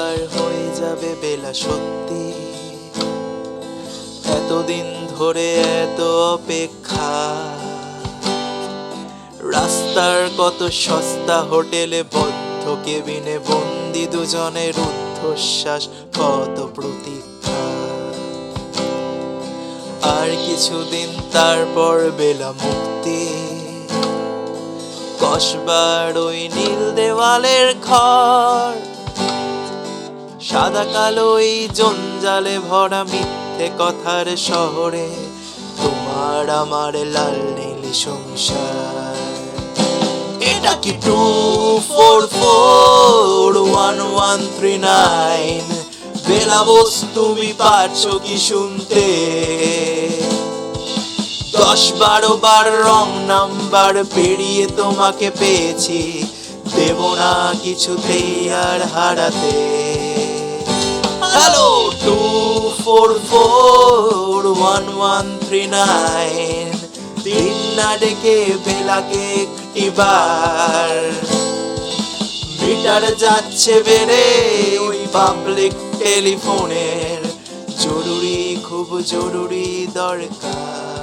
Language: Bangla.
এবার হয়ে যাবে বেলা সত্যি, এতদিন ধরে এত অপেক্ষা। রাস্তার কত সস্তা হোটেলে বদ্ধ কেবিনে বন্দি দুজনের রুদ্ধশ্বাস, কত প্রতীক্ষা। আর কিছুদিন তারপর বেলা মুক্তি, কসবার ওই নীল দেওয়ালের ঘর, সাদা কালো এই জঞ্জালে ভরা মিথ্যে কথার শহরে তোমার আমার লাল নীল সংসার। এটা কি 2441139? বেলা বোস তুমি পারছো কি শুনতে? 10-12 বার রং নাম্বার পেরিয়ে তোমাকে পেয়েছি, দেব না কিছুতেই আর হারাতে। হ্যালো 2441139, দিন না ডেকে বেলাকে একটিবার। মিটার যাচ্ছে বেড়ে ওই পাবলিক টেলিফোনের, জরুরি খুব জরুরি দরকার।